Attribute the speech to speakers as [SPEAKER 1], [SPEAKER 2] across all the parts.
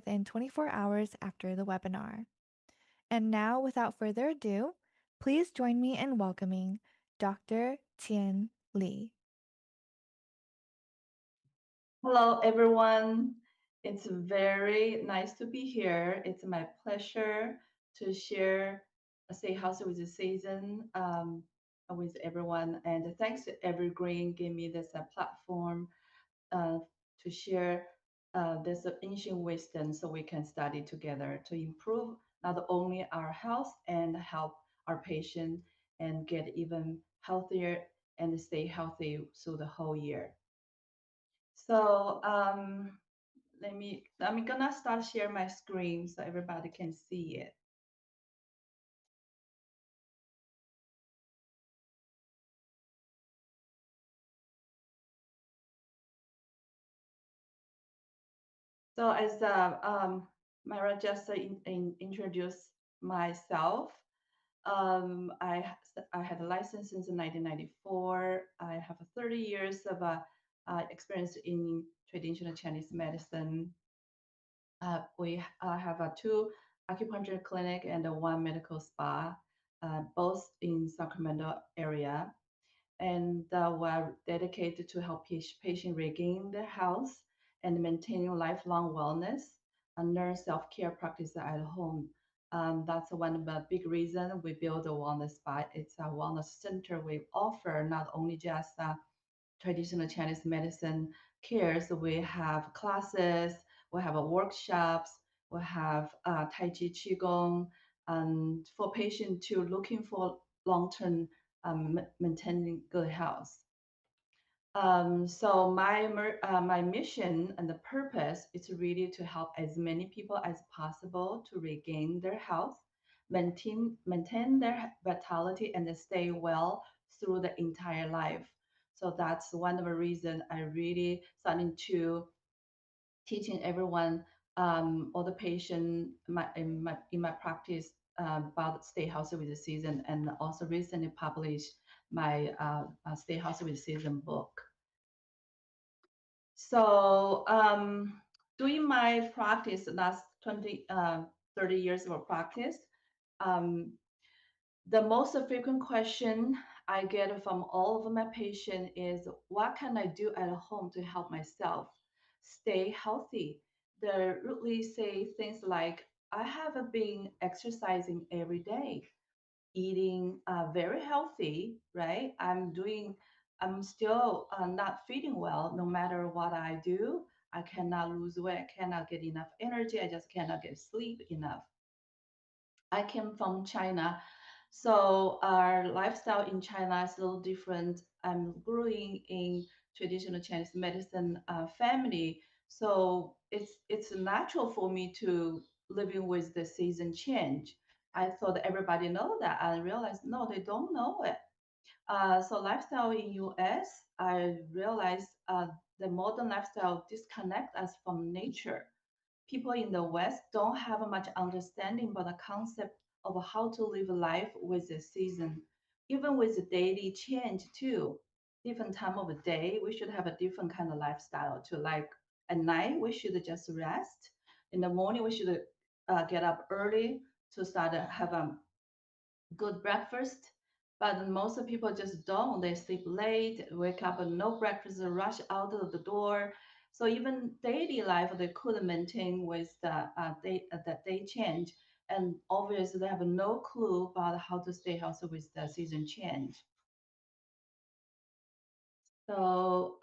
[SPEAKER 1] within 24 hours after the webinar. And now, without further ado, please join me in welcoming Dr. Tian Li.
[SPEAKER 2] Hello, everyone. It's very nice to be here. It's my pleasure to share Stay House with the Season with everyone. And thanks to Evergreen, give me this platform uh, to share this ancient wisdom so we can study together to improve not only our health and help our patient and get even healthier and stay healthy through the whole year. So I'm gonna start share my screen so everybody can see it. So as Myra just introduced myself, I had a license since 1994. I have 30 years of experience in traditional Chinese medicine. We have two acupuncture clinic and one medical spa, both in Sacramento area. And we're dedicated to help patient regain their health and maintaining lifelong wellness and learn self-care practice at home. That's one of the big reasons we build a wellness spa. It's a wellness center. We offer not only just traditional Chinese medicine cares. We have classes, we have workshops, we have Tai Chi Qigong, and for patients to looking for long-term maintaining good health. So my mission and the purpose is really to help as many people as possible to regain their health, maintain their vitality, and stay well through the entire life. So that's one of the reasons I really starting to teaching everyone, all the patient in my practice about Stay Healthy with the Season, and also recently published my Stay Healthy with the Season book. So doing my practice last 30 years of practice, um, the most frequent question I get from all of my patients is, what can I do at home to help myself stay healthy? They really say things like, I have been exercising every day, eating very healthy, right? I'm still not feeling well no matter what I do. I cannot lose weight, I cannot get enough energy, I just cannot get sleep enough. I came from China, so our lifestyle in China is a little different. I'm growing in traditional Chinese medicine family, so it's natural for me to living with the season change. I thought everybody know that. I realized no, they don't know it. So lifestyle in US, I realized the modern lifestyle disconnect us from nature. People in the West don't have much understanding about the concept of how to live life with the season, even with the daily change too. Different time of the day, we should have a different kind of lifestyle too. Like at night, we should just rest. In the morning, we should get up early to start have a good breakfast. But most of people just don't. They sleep late, wake up and no breakfast, rush out of the door. So even daily life they couldn't maintain with the day change. And obviously they have no clue about how to stay healthy with the season change. So,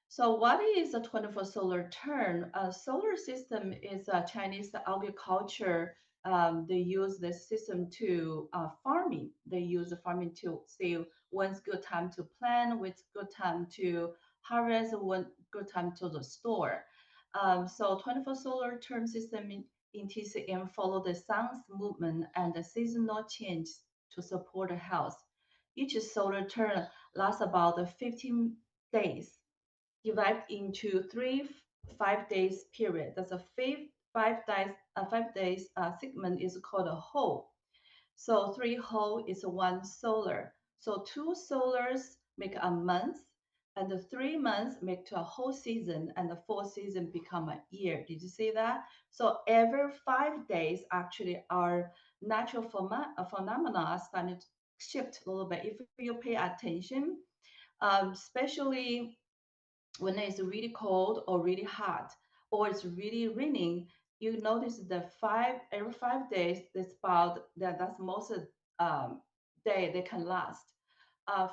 [SPEAKER 2] so what is a 24 solar turn? A solar system is a Chinese agriculture. They use this system to farming. They use the farming to see when's good time to plant, when's good time to harvest, when good time to the store. So 24 solar turn system in TCM follow the sun's movement and the seasonal change to support the health. Each solar turn lasts about 15 days, divided into 5 days period. That's a 5 days segment is called a whole. So 3 whole is 1 solar. So 2 solars make a month, and the 3 months make to a whole season, and the full season become a year. Did you see that? So every 5 days, actually, our natural phenomena are starting to shift a little bit. If you pay attention, especially when it's really cold or really hot or it's really raining, you notice the every 5 days that's about that's most day they can last.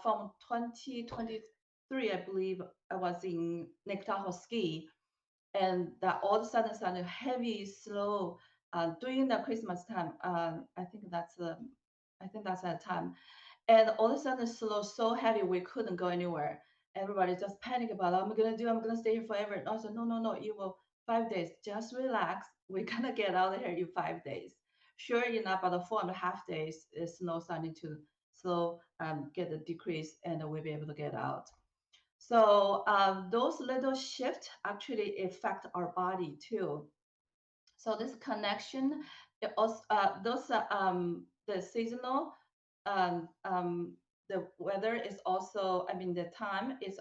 [SPEAKER 2] From 2023, I believe I was in Lake Tahoe ski, and that all of a sudden started heavy slow during the Christmas time. I think that's that time, and all of a sudden, slow so heavy we couldn't go anywhere. Everybody just panic about, I'm gonna stay here forever. And I said, no, no, no, you will 5 days. Just relax. We're gonna get out of here in 5 days. Sure enough, about the 4.5 days, the snow starting to slow, get a decrease, and we'll be able to get out. So those little shifts actually affect our body too. So this connection, it also, those the seasonal, the weather is also, I mean, the time is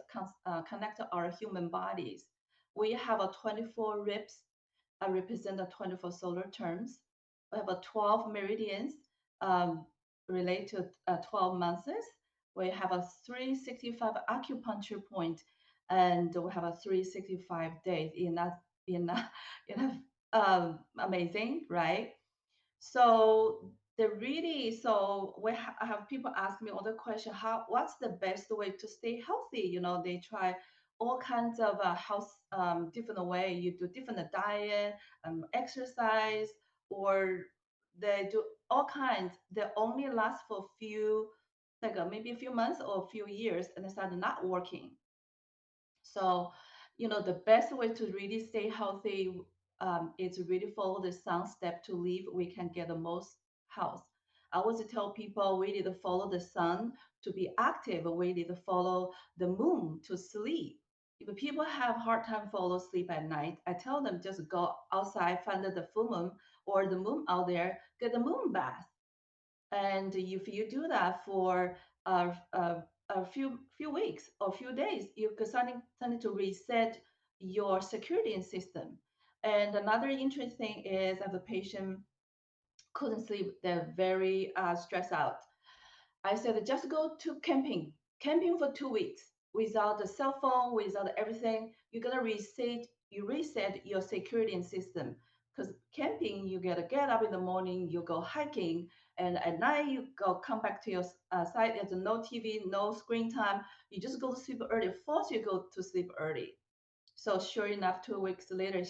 [SPEAKER 2] connected to our human bodies. We have a 24 ribs represent the 24 solar terms. We have a 12 meridians um, relate to 12 months. We have a 365 acupuncture point, and we have a 365 days in that in a, amazing, right? So I have people ask me all the question, how what's the best way to stay healthy? They try all kinds of health different way. You do different diet, exercise, or they do all kinds. They only last for few, like maybe a few months or a few years, and they start not working. So, the best way to really stay healthy is to really follow the sun step to live. We can get the most health. I always tell people we need to follow the sun to be active. We need to follow the moon to sleep. If people have hard time follow sleep at night, I tell them just go outside, find the full moon or the moon out there, get the moon bath. And if you do that for a few weeks or few days, you could starting to reset your security system. And another interesting thing is if the patient couldn't sleep, they're very stressed out. I said, just go to camping for 2 weeks without the cell phone, without everything. You're gonna reset your security system. Because camping, you gotta get up in the morning, you go hiking, and at night you go come back to your site. There's no TV, no screen time. You just go to sleep early. Force you go to sleep early. So sure enough, 2 weeks later,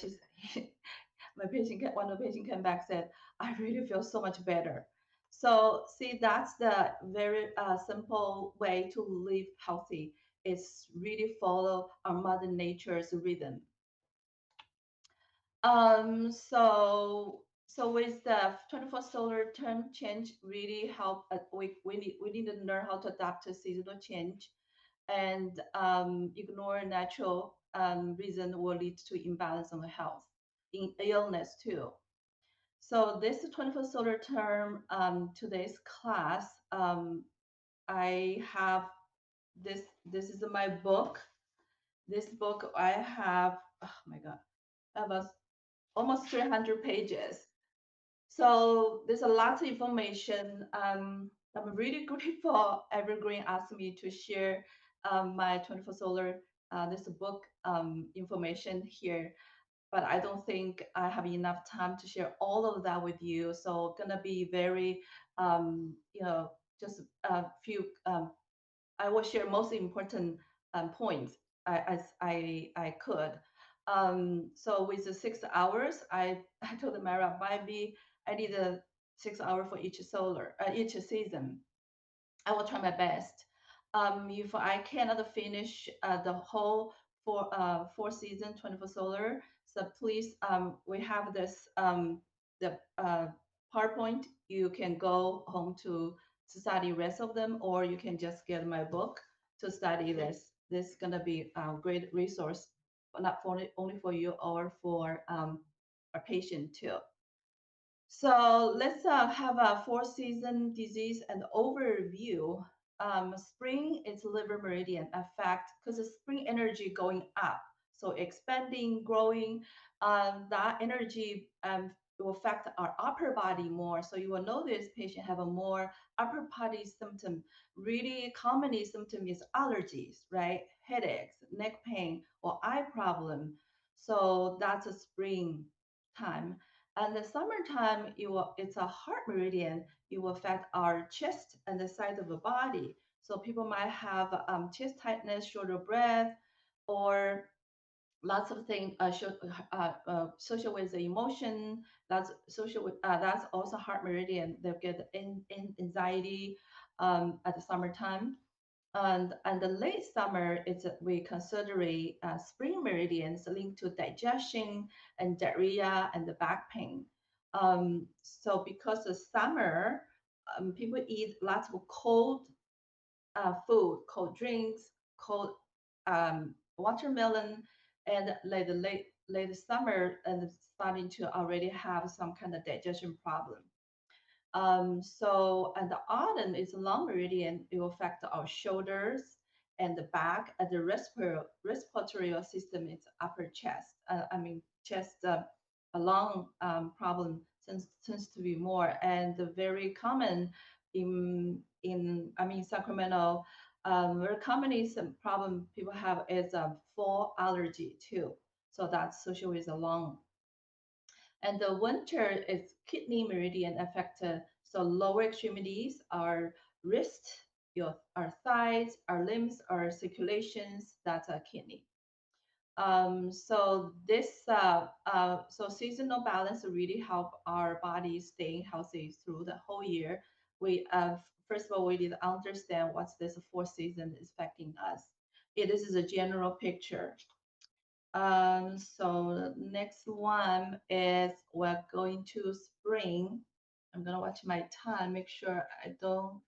[SPEAKER 2] one of the patient came back said, I really feel so much better. So see, that's the very simple way to live healthy. It's really follow our mother nature's rhythm. So with the 24 solar term change really help. We need to learn how to adapt to seasonal change, and ignore natural reason will lead to imbalance on the health, in illness too. So this 24 solar term, today's class, I have this. This is my book. This book I have. Oh my God, I have almost 300 pages. So there's a lot of information. I'm really grateful Evergreen asked me to share my 24 solar this book information here, but I don't think I have enough time to share all of that with you. So gonna be very, just a few. I will share most important points as I could. So with the 6 hours, I told the Mara, maybe I need a 6 hour for each season. I will try my best. If I cannot finish the whole four season 24 solar, so please, we have this the PowerPoint. You can go home to study rest of them, or you can just get my book to study this. This is gonna be a great resource, but not for only for you or for a patient too. So let's have a four season disease and overview. spring is liver meridian effect because the spring energy going up, so expanding, growing, that energy will affect our upper body more. So you will notice patient have a more upper body symptom. Really commonly symptom is allergies, right? Headaches, neck pain, or eye problem. So that's a spring time. And the summertime, it's a heart meridian. It will affect our chest and the side of the body. So people might have chest tightness, shorter breath, or lots of things social with the emotion. That's social with that's also heart meridian. They'll get in anxiety at the summertime. And the late summer, it's we consider spring meridians linked to digestion and diarrhea and the back pain. So because the summer, people eat lots of cold food, cold drinks, cold watermelon, and like the late summer and starting to already have some kind of digestion problem. So, and the autumn is a long meridian. It will affect our shoulders and the back, and the respiratory system is upper chest. Chest, a lung problem tends to be more, and the very common Sacramento. Very commonly some problem people have is fall allergy too. So that's associated with the lung. And the winter is kidney meridian affected. So lower extremities, our wrist, our thighs, our limbs, our circulations, that's a kidney. So seasonal balance really help our body staying healthy through the whole year. We first of all we need to understand what's this fourth season is affecting us. This is a general picture. So the next one is we're going to spring. I'm gonna watch my time, make sure I don't.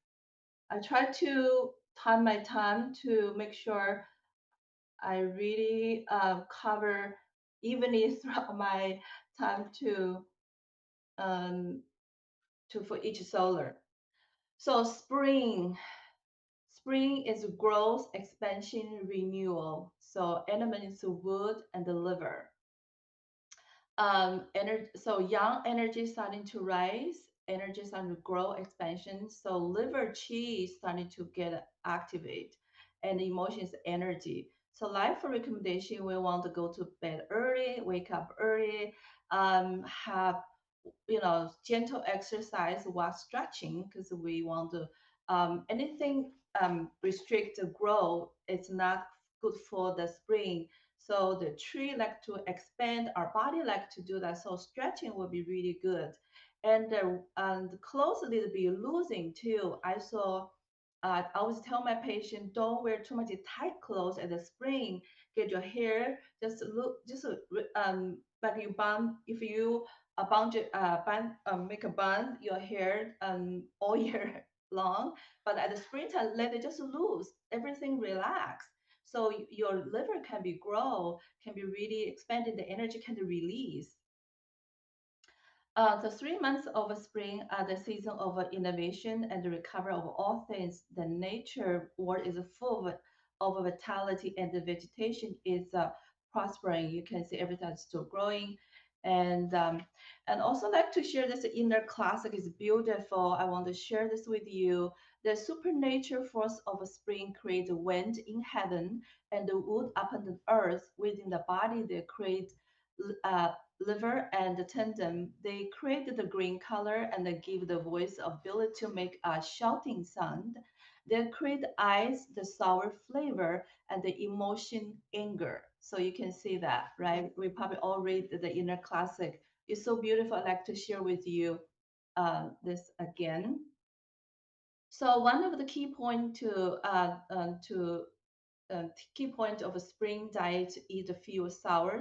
[SPEAKER 2] I try to time my time to make sure I really cover evenly throughout my time um, to for each solar. So spring is growth, expansion, renewal. So element is wood and the liver. So young energy starting to rise, energy starting to grow, expansion. So liver chi starting to get activate, and emotions energy. So life for recommendation, we want to go to bed early, wake up early, have gentle exercise while stretching because we want to anything restrict the growth. It's not good for the spring, so the tree like to expand, our body like to do that. So stretching will be really good. And clothes a little bit losing too. I always tell my patient don't wear too much tight clothes at the spring. Get your hair like you bun if you make a bun your hair all year long, but at the springtime let it just loose, everything relax, so your liver can be grow, can be really expanded, the energy can be released. The 3 months of spring are the season of innovation and the recovery of all things. The nature world is full of vitality, and the vegetation is prospering. You can see everything is still growing, and and also like to share this inner classic is beautiful. I want to share this with you. The supernatural force of spring creates wind in heaven and the wood upon the earth. Within the body, they create uh, liver and the tendon. They create the green color and they give the voice ability to make a shouting sound. They create eyes, the sour flavor, and the emotion anger. So you can see that, right? We probably all read the inner classic. It's so beautiful. I'd like to share with you this again. So one of the key point of a spring diet is a few sour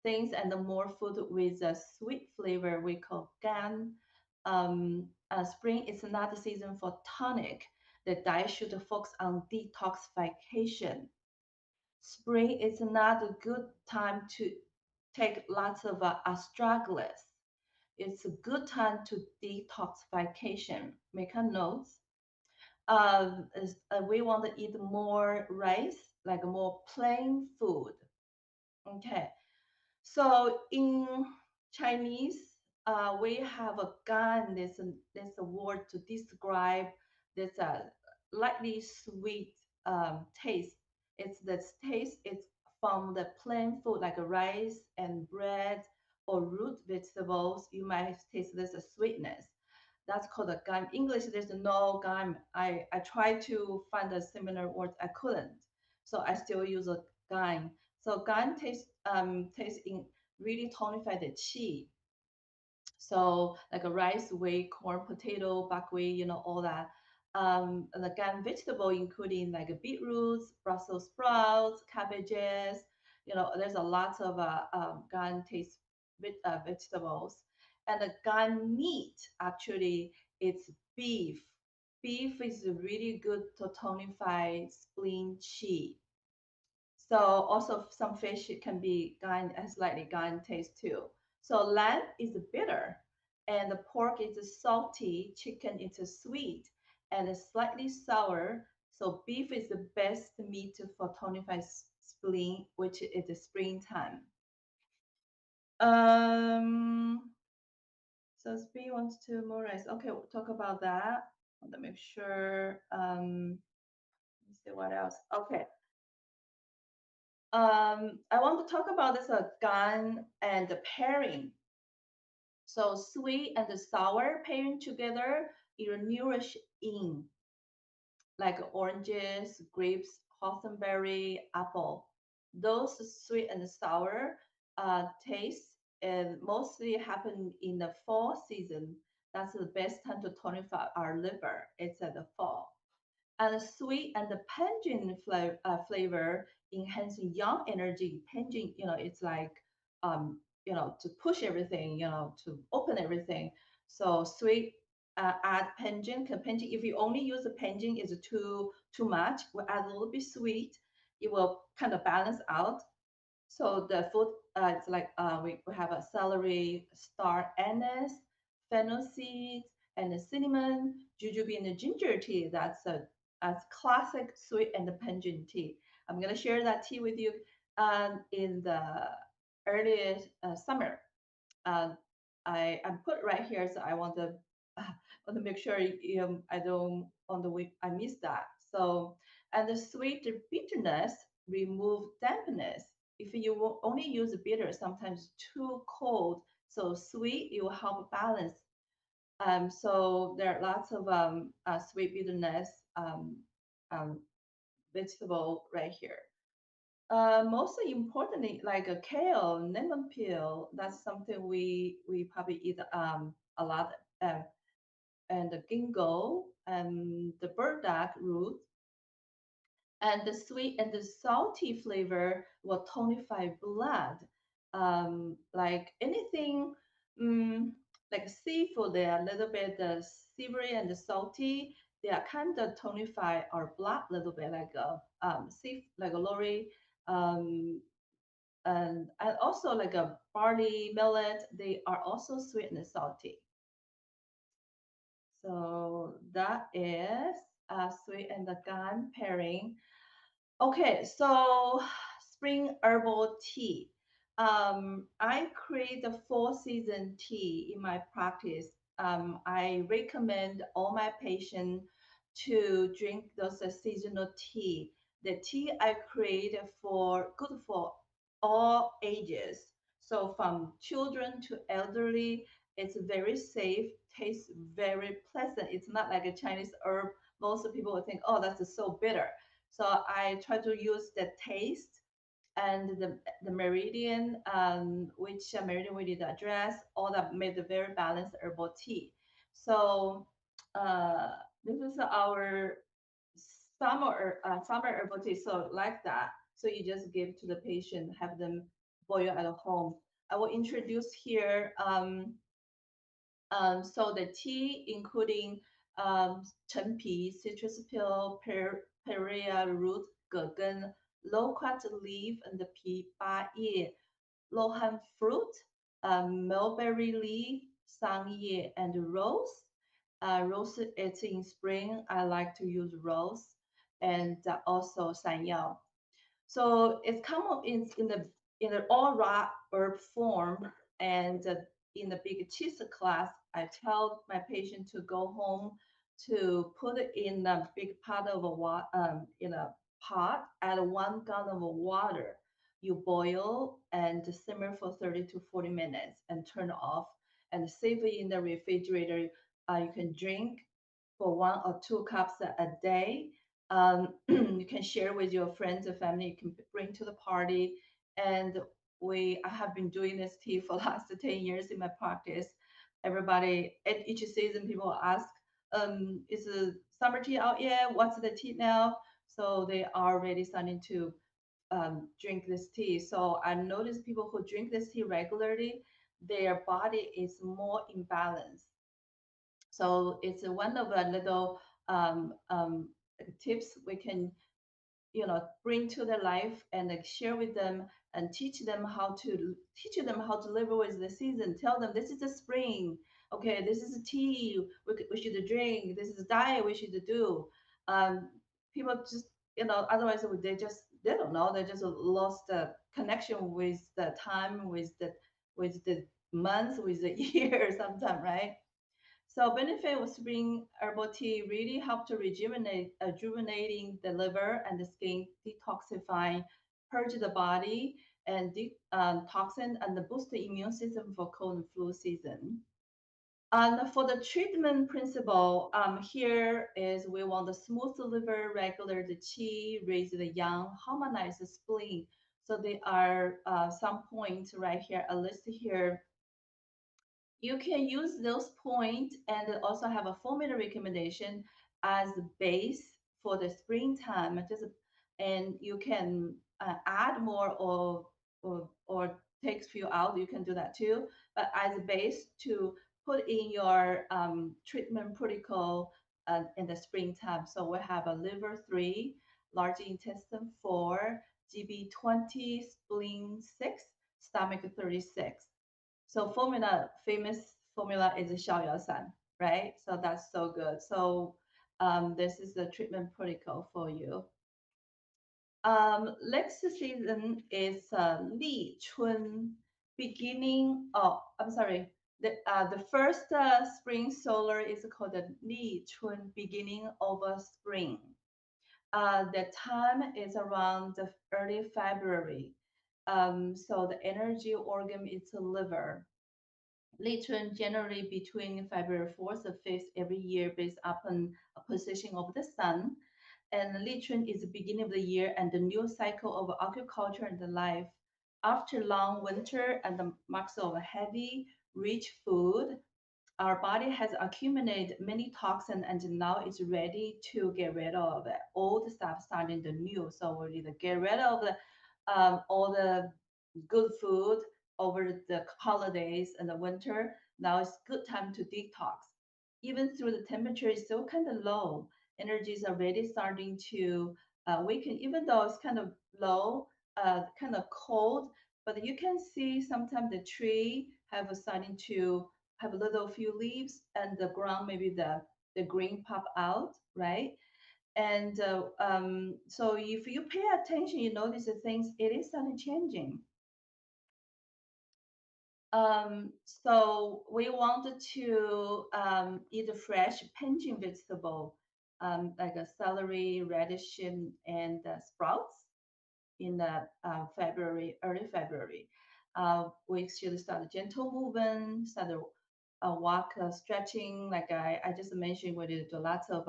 [SPEAKER 2] things and the more food with a sweet flavor we call gan. Spring is not the season for tonic. The diet should focus on detoxification. Spring is not a good time to take lots of astragalus. It's a good time to detoxification. Make a note. we want to eat more rice, like more plain food. Okay, so in Chinese, we have a gan. There's a word to describe this lightly sweet taste. It's the taste. It's from the plain food like rice and bread or root vegetables. You might taste this sweetness. That's called a gan. English, there's no gan. I tried to find a similar word. I couldn't. So I still use a gan. So gan tastes in really tonify the qi. So like a rice, wheat, corn, potato, buckwheat, all that. And again, vegetable including like beetroots, Brussels sprouts, cabbages. There's a lot of gan taste vegetables. And the gan meat actually it's beef. Beef is really good to tonify spleen qi. So also some fish can be slightly gone taste too. So lamb is bitter, and the pork is salty. Chicken is sweet and slightly sour. So beef is the best meat for tonify spleen, which is the springtime. Um, so spleen wants to more rice. Okay, we'll talk about that. I want to make sure. Let's see what else. Okay. I want to talk about this gun and the pairing. So sweet and the sour pairing together, it nourish in like oranges, grapes, hawthornberry, apple. Those sweet and sour tastes and mostly happen in the fall season. That's the best time to tonify our liver. It's at the fall. And the sweet and the pungent flavor enhancing young energy. Pungent, it's like to push everything, to open everything. So sweet add pungent. Pungent, if you only use the pungent, is too much. We add a little bit sweet. It will kind of balance out. So the food, it's like we have a celery, star anise, fennel seeds, and the cinnamon, jujube, and the ginger tea. That's classic sweet and pungent tea. I'm gonna share that tea with you in the early summer. Um, I put it right here, so I want to want to make sure I don't on the week I miss that. So and the sweet bitterness remove dampness. If you will only use bitter, sometimes too cold. So sweet, it will help balance. So there are lots of sweet bitterness um, vegetable right here. Mostly importantly, like a kale, lemon peel, that's something we probably eat a lot. And the ginkgo and the burdock root, and the sweet and the salty flavor will tonify blood. Like anything, um, like seafood, they are a little bit savory and salty. They are kind of tonify our blood a little bit, like a like a lorry. Um, and also like a barley millet, they are also sweet and salty. So that is sweet and the gun pairing. Okay, so spring herbal tea. I create the four season tea in my practice. I recommend all my patients to drink those seasonal tea. The tea I create for good for all ages. So from children to elderly, it's very safe, tastes very pleasant. It's not like a Chinese herb. Most people would think, oh, that's so bitter. So I try to use the taste and the meridian, which meridian we did address, all that made a very balanced herbal tea. So uh, this is our summer herbal tea. So like that. So you just give to the patient, have them boil at home. I will introduce here. So the tea, including Chenpi, citrus peel, perea root, 葛根, loquat leaf, and the 枇杷叶, lohan fruit, mulberry leaf, 桑叶, and rose. Rose, it's in spring. I like to use rose and also sanyao. So it's come up in the all raw herb form, and in the big cheese class, I tell my patient to go home to put it in a big pot of in a pot, add 1 gallon of water. You boil and simmer for 30 to 40 minutes and turn off and save it in the refrigerator. You can drink for 1 or 2 cups a day. You can share with your friends and family. You can bring to the party. And I have been doing this tea for the last 10 years in my practice. Everybody at each season, people ask, is the summer tea out yet? What's the tea now? So they are already starting to drink this tea. So I notice people who drink this tea regularly, their body is more in balance. So it's one of the little tips we can, bring to their life and share with them and teach them how to live with the season. Tell them this is the spring. Okay, this is a tea we should drink. This is a diet we should do. Um, People just, otherwise they don't know. They just lost the connection with the time, with the month, with the year, sometimes, right? So benefit of spring herbal tea really help to rejuvenating the liver and the skin, detoxifying, purge the body and toxin and boost the immune system for cold and flu season. And for the treatment principle, here is we want the smooth liver, regular the qi, raise the yang, harmonize the spleen. So there are some points right here, a list here. You can use those points and also have a formula recommendation as the base for the springtime. And you can add more or take few out. You can do that too. But as a base to put in your treatment protocol in the springtime. So we have a liver 3, large intestine 4, GB 20, spleen 6, stomach 36. So famous formula is Xiao San, right? So that's so good. So this is the treatment protocol for you. Next season is Li Chun, beginning. Oh, I'm sorry. The first spring solar is called the Li Chun, beginning of a spring. The time is around the early February. So the energy organ is the liver. Late generally between February 4th and 5th every year based upon a position of the sun. And late is the beginning of the year and the new cycle of agriculture and the life. After long winter and the marks of heavy, rich food, our body has accumulated many toxins and now it's ready to get rid of it. Old stuff starting the new. So we need to get rid of all the good food over the holidays and the winter. Now it's good time to detox. Even through the temperature is still kind of low, energy is already starting to weaken, even though it's kind of low, kind of cold, but you can see sometimes the tree have starting to have a little few leaves and the ground, maybe the green pop out, right? And so if you pay attention, you notice the things, it is starting changing. So we wanted to eat a fresh pungent vegetable, like a celery, radish, and sprouts in the February, early February. We should start a gentle movement, start a walk, stretching, like I just mentioned, we did do lots of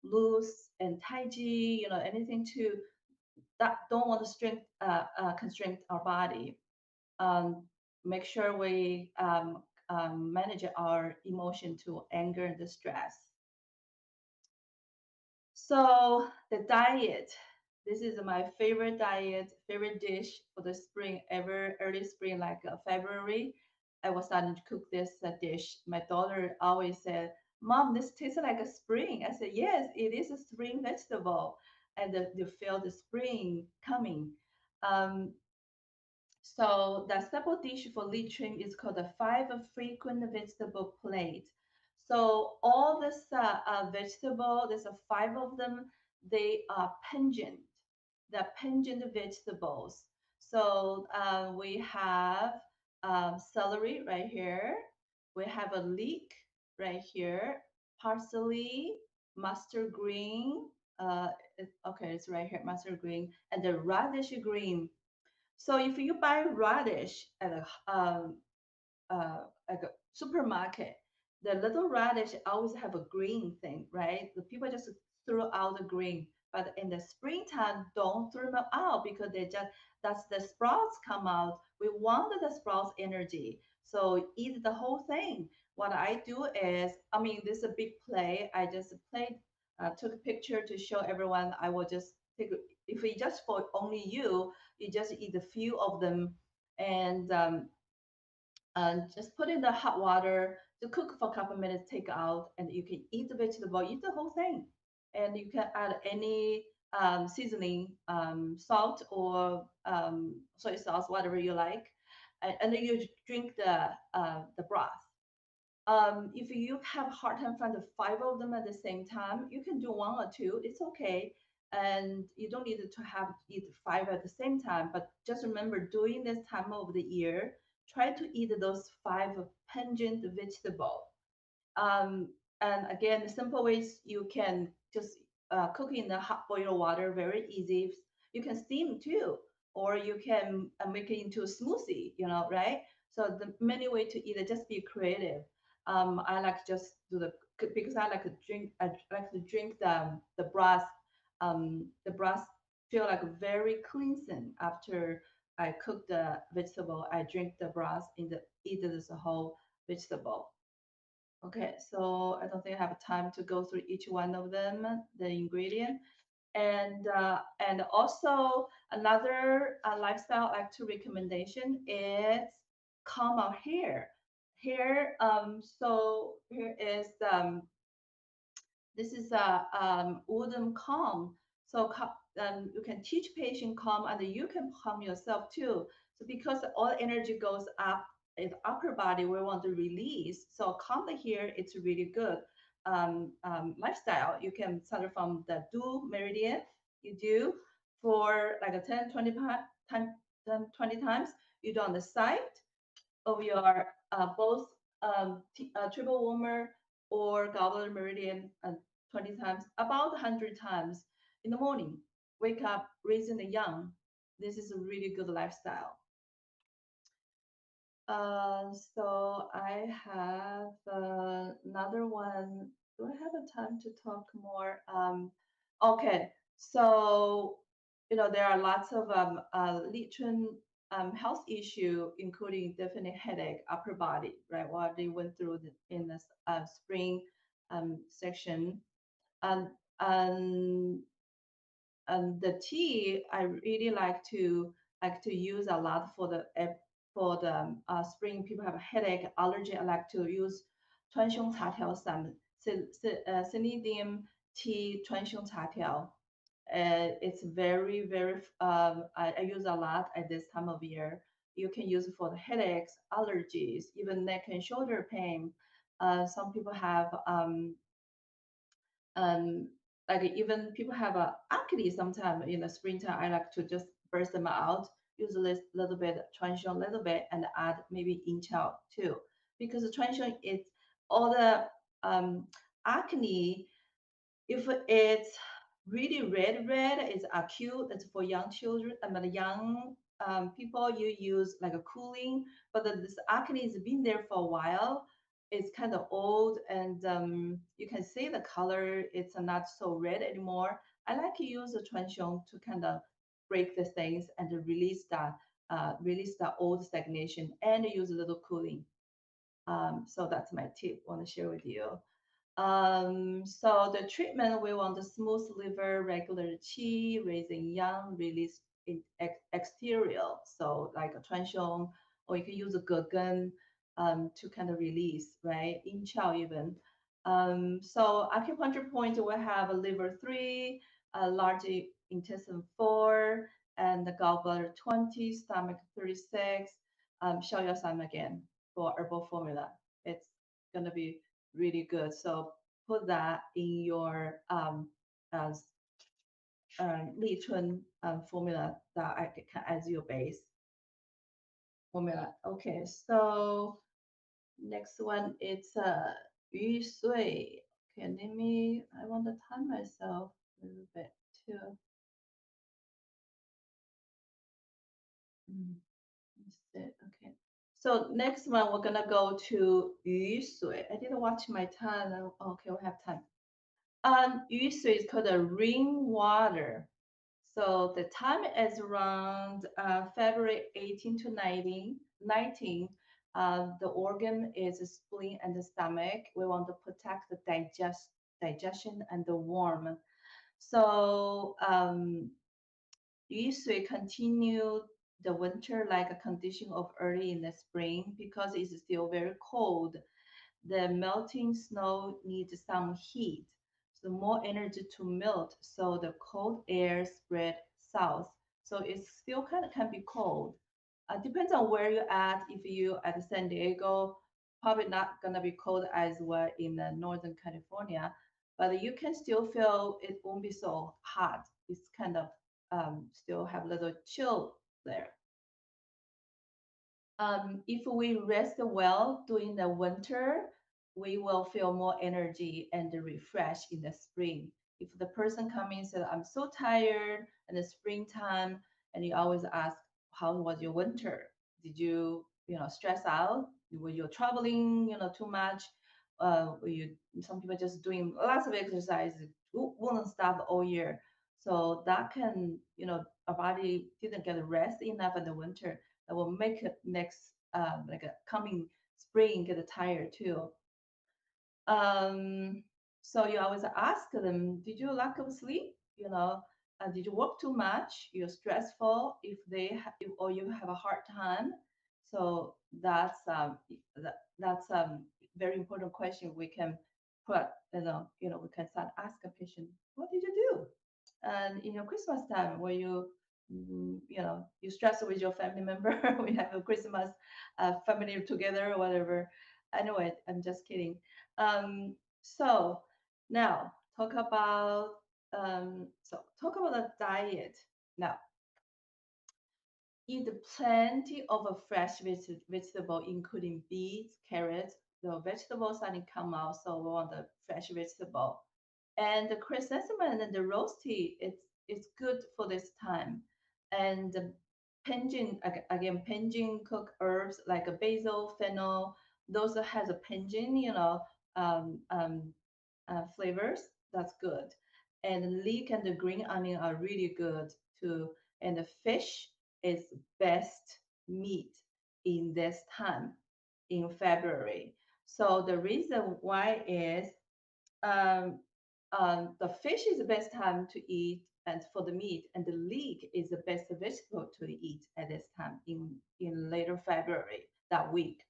[SPEAKER 2] loose and tai chi, anything to that don't want to constrain our body. Um, Make sure we manage our emotion to anger and distress. So the diet, this is my favorite diet, favorite dish for the spring, ever early spring, like February. I was starting to cook this dish. My daughter always said, "Mom, this tastes like a spring." I said, "Yes, it is a spring vegetable," and you feel the spring coming. Um, so the staple dish for Li Chun is called the five frequent vegetable plate. So all this vegetable, there's five of them. They are pungent. The pungent vegetables. So we have celery right here. We have a leek right here. Parsley, mustard green. Okay, it's right here, mustard green, and the radish green. So if you buy radish at like a supermarket, the little radish always have a green thing, right? The people just throw out the green. But in the springtime, don't throw them out because they just that's the sprouts come out. We want the sprouts energy, so eat the whole thing. What I do is, I mean, this is a big play. I just played, took a picture to show everyone. I will just take if we just for only you, you just eat a few of them, and and just put in the hot water to cook for a couple minutes, take out, and you can eat the vegetable, eat the whole thing. And you can add any seasoning, salt or soy sauce, whatever you like, and then you drink the broth. If you have a hard time finding five of them at the same time, you can do one or two. It's okay, and you don't need to have eat five at the same time. But just remember, during this time of the year, try to eat those five pungent vegetable. Um, and again, the simple ways you can just cook in the hot boiled water, very easy. You can steam too, or you can make it into a smoothie, right? So the many way to eat it, just be creative. I like just do the because I like to drink. I like to drink the broth. The broth feel like very cleansing after I cook the vegetable. I drink the broth in the eat this whole vegetable. Okay, so I don't think I have time to go through each one of them, the ingredient. And also another lifestyle like to recommendation is comb our hair. Hair, so here is this is a wooden comb. So you can teach patient comb, and you can comb yourself too. So because all energy goes up in the upper body, we want to release. So comb the hair, it's really good lifestyle. You can start from the do meridian. You do for like a 10, 20 time, 10, 20 times. You do on the side of your both triple warmer or gallbladder meridian 20 times, about 100 times in the morning. Wake up, raising the young. This is a really good lifestyle. So I have another one. Do I have a time to talk more? Okay, so there are lots of Lichun health issue, including definite headache, upper body, right? What they went through in the spring section, and and and the tea I really like to use a lot for the spring. People have a headache, allergy. I like to use 川芎茶条散, Cenidium tea 川芎茶条. It's very very. I use a lot at this time of year. You can use it for the headaches, allergies, even neck and shoulder pain. Some people have um, like even people have a acne sometime in the springtime. I like to just burst them out, use a little bit, transient a little bit, and add maybe inch out too. Because the transient is all the acne, if it's really red, it's acute. It's for young children. I mean, young people. You use like a cooling, but this acne has been there for a while. It's kind of old, and you can see the color. It's not so red anymore. I like to use the transient to kind of break the things and to release the old stagnation, and use a little cooling. So that's my tip. I want to share with you. So the treatment, we want the smooth liver, regular qi, raising yang, release exterior. So like a transhion, or you can use a gegen to kind of release, right? In chow even. So acupuncture point will have a liver 3, a large intestine 4, and the gallbladder 20, stomach 36. Show your son again for herbal formula. It's gonna be really good. So put that in your uh, 立春 formula that I can as your base formula. Okay, so next one it's 雨水. Okay, let me. I want to time myself a little bit too. Mm, that's it. Okay. So next one we're gonna go to 雨水. I didn't watch my time. Okay, we have time. 雨水 is called a rainwater. So the time is around February 18 to 19. The organ is the spleen and the stomach. We want to protect the digestion and the warm. So 雨水 continue the winter like a condition of early in the spring because it's still very cold. The melting snow needs some heat, so more energy to melt. So the cold air spread south. So it still kind of can be cold. Depends on where you're at. If you at San Diego, probably not gonna be cold as well in Northern California, but you can still feel it won't be so hot. It's kind of still have a little chill there. If we rest well during the winter, we will feel more energy and refreshed in the spring. If the person comes in and says, I'm so tired in the springtime, and you always ask, how was your winter? Did you, stress out? Were you traveling, too much? Were you, some people just doing lots of exercise, won't stop all year. So that can, our body didn't get rest enough in the winter that will make it next like a coming spring get tired too. Um, so you always ask them, did you lack of sleep? Did you work too much? You're stressful. If or you have a hard time. So that's very important question we can put. We can start ask a patient, what did you do? And in your Christmas time, where you stress with your family member, we have a Christmas family together or whatever. Anyway, I'm just kidding. So now talk about the diet. Now eat plenty of a fresh vegetable, including beets, carrots. The vegetables starting to come out, so we want the fresh vegetable. And the chrysanthemum and the roasty, it's good for this time. And the penguin cooked herbs like a basil, fennel, those that has a penguin, um, um, flavors. That's good. And leek and the green onion are really good too. And the fish is best meat in this time in February. So the reason why is um, the fish is the best time to eat and for the meat, and the leek is the best vegetable to eat at this time in later February that week.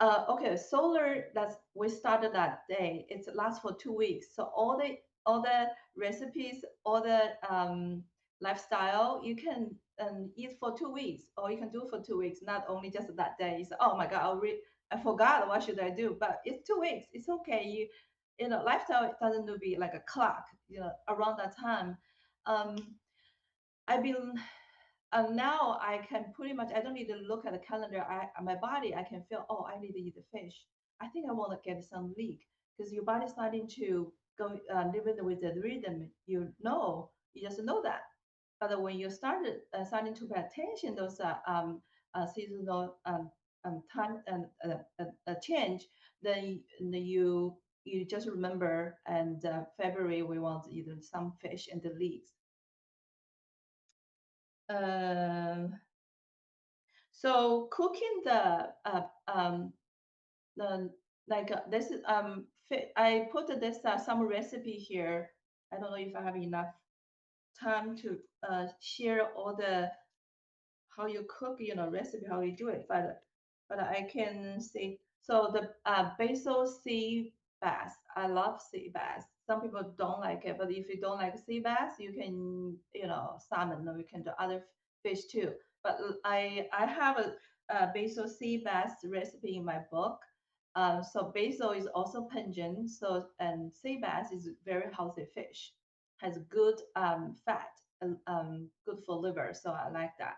[SPEAKER 2] Okay, solar. That's we started that day. It lasts for 2 weeks. So all the recipes, all the lifestyle, you can eat for 2 weeks, or you can do for 2 weeks. Not only just that day. It's, oh my God, I forgot. What should I do? But it's 2 weeks. It's okay. Lifestyle doesn't need to be like a clock. Around that time. Um, I've been now I can pretty much I don't need to look at the calendar. My body I can feel, oh, I need to eat the fish. I think I want to get some leak because your body's starting to go living with the rhythm. You just know that. But when you starting to pay attention those seasonal time and change, then you just remember. And February we want either some fish and the leeks. Um, So cooking the like this is I put this some recipe here. I don't know if I have enough time to share all the how you cook, recipe, how you do it, but I can say so the basil sea bass. I love sea bass. Some people don't like it, but if you don't like sea bass, you can salmon or you can do other fish too. But I have a basil sea bass recipe in my book. So basil is also pungent. So and sea bass is very healthy fish, has good fat, good for liver. So I like that.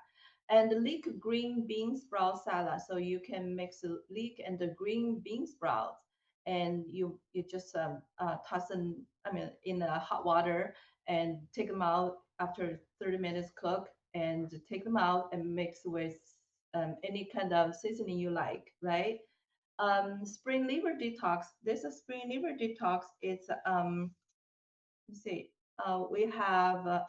[SPEAKER 2] And the leek green bean sprout salad. So you can mix the leek and the green bean sprouts, and you just toss them. I mean, in the hot water and take them out after 30 minutes cook, and take them out and mix with any kind of seasoning you like, right? Spring liver detox. This is spring liver detox. It's let's see. We have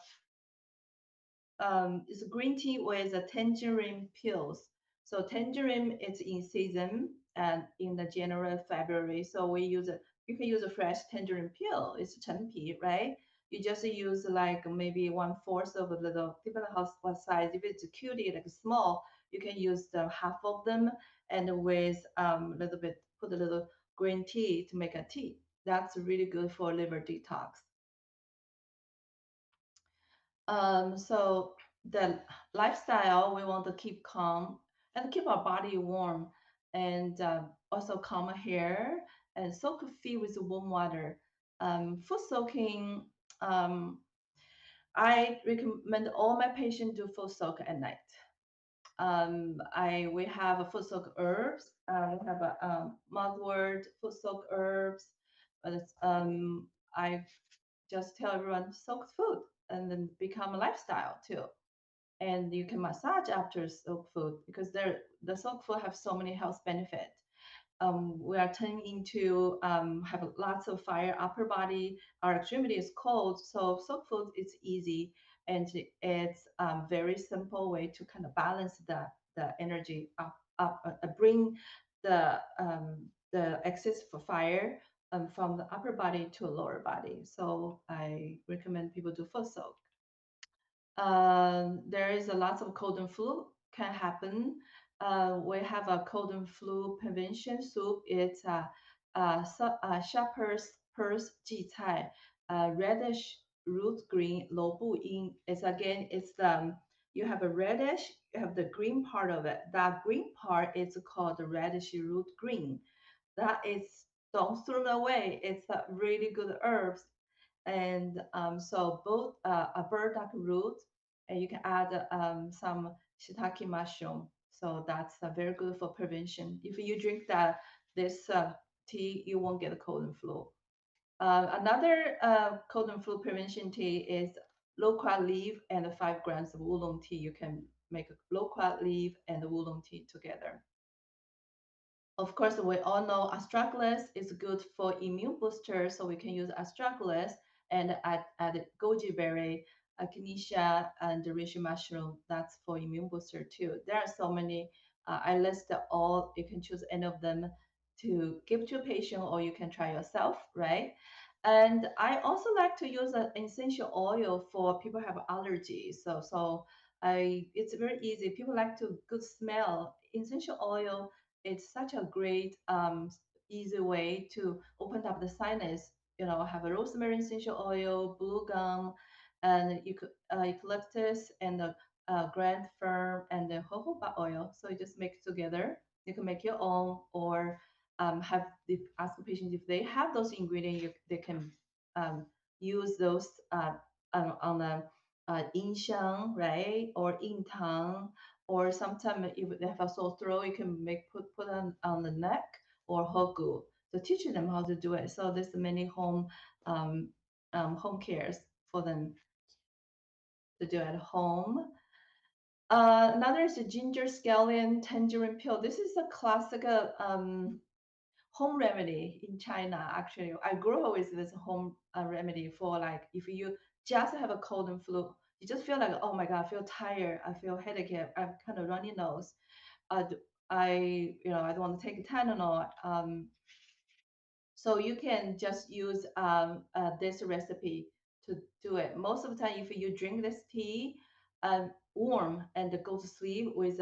[SPEAKER 2] it's green tea with a tangerine peels. So tangerine is in season and in the January, February. So we use it. You can use a fresh tangerine peel. It's chenpi, right? You just use like maybe one fourth of a little, depending on how what size. If it's a cutie, like small, you can use the half of them and with a little bit, put a little green tea to make a tea. That's really good for liver detox. So the lifestyle, we want to keep calm and keep our body warm, and also calm hair and soak feet with warm water. Foot soaking, um, I recommend all my patients do foot soak at night. I We have a foot soak herbs. We have a mouthwort foot soak herbs, but I just tell everyone soak food and then become a lifestyle too. And you can massage after soak food because the soak food have so many health benefits. We are turning into have lots of fire upper body. Our extremity is cold, so soak food is easy, and it's very simple way to kind of balance the energy bring the excess for fire from the upper body to lower body. So I recommend people do foot soak. There is a lot of cold and flu can happen. We have a cold and flu prevention soup. It's shepherd's purse 荠菜, reddish root green 萝卜缨. It's again, it's you have a reddish, you have the green part of it. That green part is called the reddish root green. That is, don't throw it away. It's a really good herbs, and so both a burdock root, and you can add some shiitake mushroom. So that's very good for prevention. If you drink this tea, you won't get a cold and flu. Another cold and flu prevention tea is loquat leaf and 5 grams of oolong tea. You can make loquat leaf and oolong tea together. Of course, we all know astragalus is good for immune booster, so we can use astragalus and add goji berry, echinacea, and the reishi mushroom. That's for immune booster too. There are so many. I list all. You can choose any of them to give to a patient, or you can try yourself, right? And I also like to use an essential oil for people who have allergies. It's very easy. People like to good smell. Essential oil, it's such a great easy way to open up the sinus. Have a rosemary essential oil, blue gum, and eucalyptus, and the grand fern, and the jojoba oil. So you just mix together. You can make your own, or ask the patient if they have those ingredients. They can um, use those on the yin xiang, right, or yin tang, or sometimes if they have a sore throat, you can put on the neck or hogu. So teaching them how to do it. So there's many um, home cares for them to do at home. Another is the ginger scallion tangerine pill. This is a classic home remedy in China. Actually, I grew up with this home remedy for, like, if you just have a cold and flu, you just feel like, oh my god, I feel tired, I feel headache, I have kind of runny nose. I don't want to take a Tylenol. So you can just use this recipe to do it. Most of the time, if you drink this tea, warm, and go to sleep with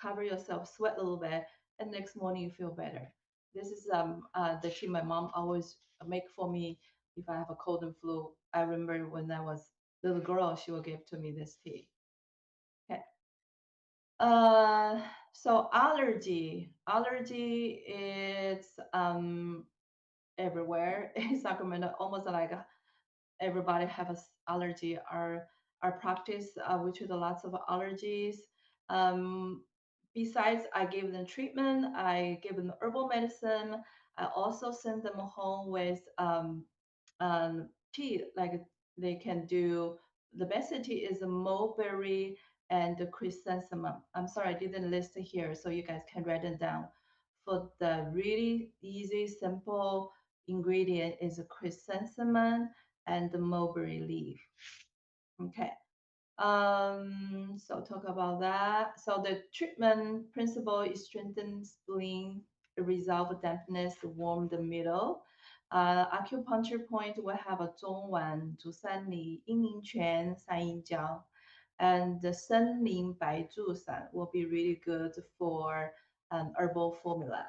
[SPEAKER 2] cover yourself, sweat a little bit, and next morning you feel better. This is the tea my mom always make for me if I have a cold and flu. I remember when I was little girl, she would give to me this tea. Okay. So allergy is everywhere in Sacramento, almost like everybody have a allergy. Our practice, we treat lots of allergies. Um, Besides, I give them treatment. I give them herbal medicine. I also send them home with tea. Like they can do. The best tea is the mulberry and the chrysanthemum. I'm sorry, I didn't list it here, so you guys can write it down. For the really easy, simple ingredient is a chrysanthemum and the mulberry leaf. Okay. So talk about that. So the treatment principle is strengthen spleen, resolve dampness, warm the middle. Acupuncture point will have a 中脘、足三里、阴陵泉、三阴交, and the 森林白术散 will be really good for herbal formula.